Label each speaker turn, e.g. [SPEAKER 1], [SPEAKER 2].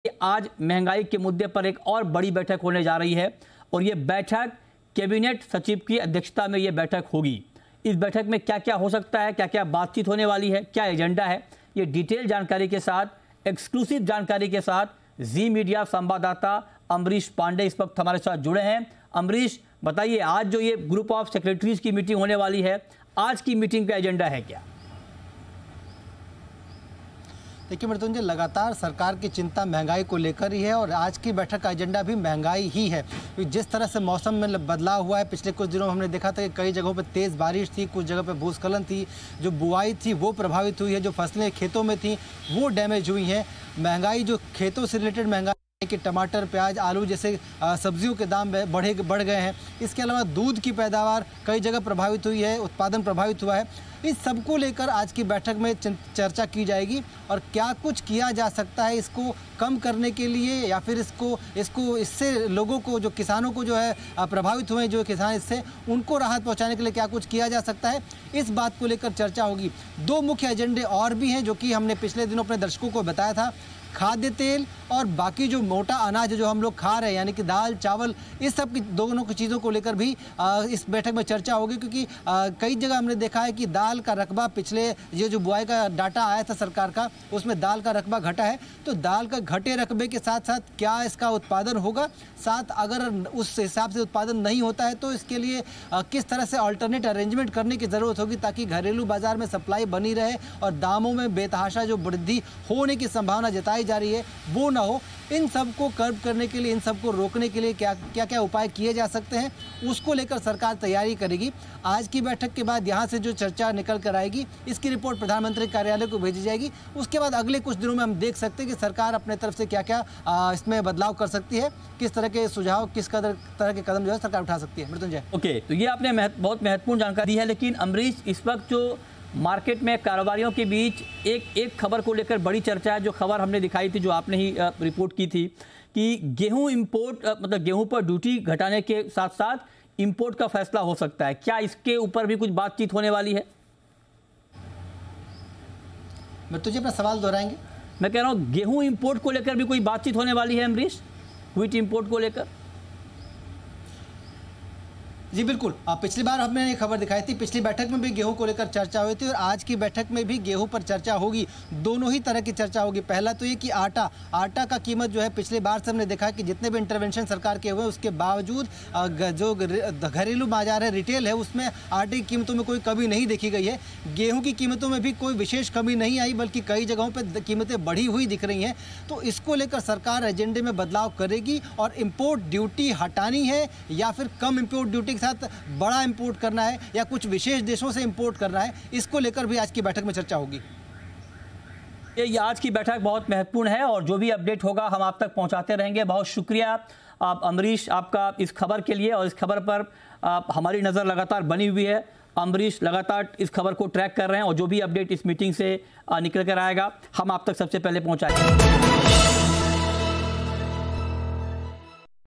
[SPEAKER 1] आज महंगाई के मुद्दे पर एक और बड़ी बैठक होने जा रही है और ये बैठक कैबिनेट सचिव की अध्यक्षता में ये बैठक होगी। इस बैठक में क्या क्या हो सकता है, क्या क्या बातचीत होने वाली है, क्या एजेंडा है, ये डिटेल जानकारी के साथ, एक्सक्लूसिव जानकारी के साथ जी मीडिया संवाददाता अमरीश पांडे इस वक्त हमारे साथ जुड़े हैं। अमरीश, बताइए, आज जो ये ग्रुप ऑफ सेक्रेटरीज की मीटिंग होने वाली है, आज की मीटिंग का एजेंडा है क्या?
[SPEAKER 2] देखिए मृत्युंजय, लगातार सरकार की चिंता महंगाई को लेकर ही है और आज की बैठक का एजेंडा भी महंगाई ही है। जिस तरह से मौसम में बदलाव हुआ है, पिछले कुछ दिनों में हमने देखा था कि कई जगहों पर तेज़ बारिश थी, कुछ जगह पर भूस्खलन थी, जो बुआई थी वो प्रभावित हुई है, जो फसलें खेतों में थी वो डैमेज हुई हैं। महंगाई जो खेतों से रिलेटेड महंगाई कि टमाटर, प्याज, आलू जैसे सब्जियों के दाम बढ़ गए हैं। इसके अलावा दूध की पैदावार कई जगह प्रभावित हुई है, उत्पादन प्रभावित हुआ है। इस सबको लेकर आज की बैठक में चर्चा की जाएगी और क्या कुछ किया जा सकता है इसको कम करने के लिए, या फिर इससे लोगों को, जो किसानों को जो है प्रभावित हुए, जो किसान इससे उनको राहत पहुंचाने के लिए क्या कुछ किया जा सकता है, इस बात को लेकर चर्चा होगी। दो मुख्य एजेंडे और भी हैं जो कि हमने पिछले दिनों अपने दर्शकों को बताया था। खाद्य तेल और बाकी जो मोटा अनाज जो हम लोग खा रहे हैं, यानी कि दाल, चावल, इस सब की दोनों की चीज़ों को लेकर भी इस बैठक में चर्चा होगी, क्योंकि कई जगह हमने देखा है कि दाल का रकबा, पिछले ये जो बुआई का डाटा आया था सरकार का, उसमें दाल का रकबा घटा है। तो दाल का घटे रकबे के साथ साथ क्या इसका उत्पादन होगा, साथ अगर उस हिसाब से उत्पादन नहीं होता है तो इसके लिए किस तरह से अल्टरनेट अरेंजमेंट करने की ज़रूरत होगी ताकि घरेलू बाजार में सप्लाई बनी रहे और दामों में बेतहाशा जो वृद्धि होने की संभावना जताई जा रही है वो ना हो। इन सब को कर्ब करने के लिए, इन सब को रोकने के लिए क्या क्या उपाय किए जा सकते हैं, उसको लेकर सरकार तैयारी करेगी। आज की बैठक के बाद यहाँ से जो चर्चा निकल कर आएगी, इसकी रिपोर्ट प्रधानमंत्री कार्यालय को भेजी जाएगी। उसके बाद अगले कुछ दिनों में हम देख सकते हैं कि सरकार अपने तरफ से क्या क्या इसमें बदलाव कर सकती है, किस तरह के सुझाव, किस तरह के कदम जो है सरकार उठा सकती है। मृत्युंजय,
[SPEAKER 1] ओके, तो ये आपने बहुत महत्वपूर्ण जानकारी दी है। लेकिन अमरीश, इस वक्त जो मार्केट में कारोबारियों के बीच एक खबर को लेकर बड़ी चर्चा है, जो खबर हमने दिखाई थी, जो आपने ही रिपोर्ट की थी, कि गेहूं इंपोर्ट, मतलब गेहूं पर ड्यूटी घटाने के साथ साथ इंपोर्ट का फैसला हो सकता है। क्या इसके ऊपर भी कुछ बातचीत होने वाली है?
[SPEAKER 2] मैं तुझे अपना सवाल दोहराएंगे?
[SPEAKER 1] मैं कह रहा हूं गेहूं इंपोर्ट को लेकर भी कोई बातचीत होने वाली है अमरीश, व्हीट इंपोर्ट को लेकर?
[SPEAKER 2] जी बिल्कुल, पिछली बार हमने ये खबर दिखाई थी, पिछली बैठक में भी गेहूं को लेकर चर्चा हुई थी और आज की बैठक में भी गेहूं पर चर्चा होगी। दोनों ही तरह की चर्चा होगी। पहला तो ये कि आटा का कीमत जो है, पिछली बार से हमने देखा कि जितने भी इंटरवेंशन सरकार के हुए उसके बावजूद जो घरेलू बाजार है, रिटेल है, उसमें आटे की कीमतों में कोई कमी नहीं देखी गई है। गेहूँ की कीमतों में भी कोई विशेष कमी नहीं आई, बल्कि कई जगहों पर कीमतें बढ़ी हुई दिख रही हैं। तो इसको लेकर सरकार एजेंडे में बदलाव करेगी और इम्पोर्ट ड्यूटी हटानी है या फिर कम इम्पोर्ट ड्यूटी साथ बड़ा इंपोर्ट करना है या कुछ विशेष देशों से इंपोर्ट करना है, इसको लेकर भी आज की बैठक में चर्चा होगी।
[SPEAKER 1] ये आज की बैठक बहुत महत्वपूर्ण है और जो भी अपडेट होगा हम आप तक पहुंचाते रहेंगे। बहुत शुक्रिया आप अमरीश, आपका इस खबर के लिए, और इस खबर पर हमारी नज़र लगातार बनी हुई है। अमरीश लगातार इस खबर को ट्रैक कर रहे हैं और जो भी अपडेट इस मीटिंग से निकल कर आएगा हम आप तक सबसे पहले पहुंचाएंगे।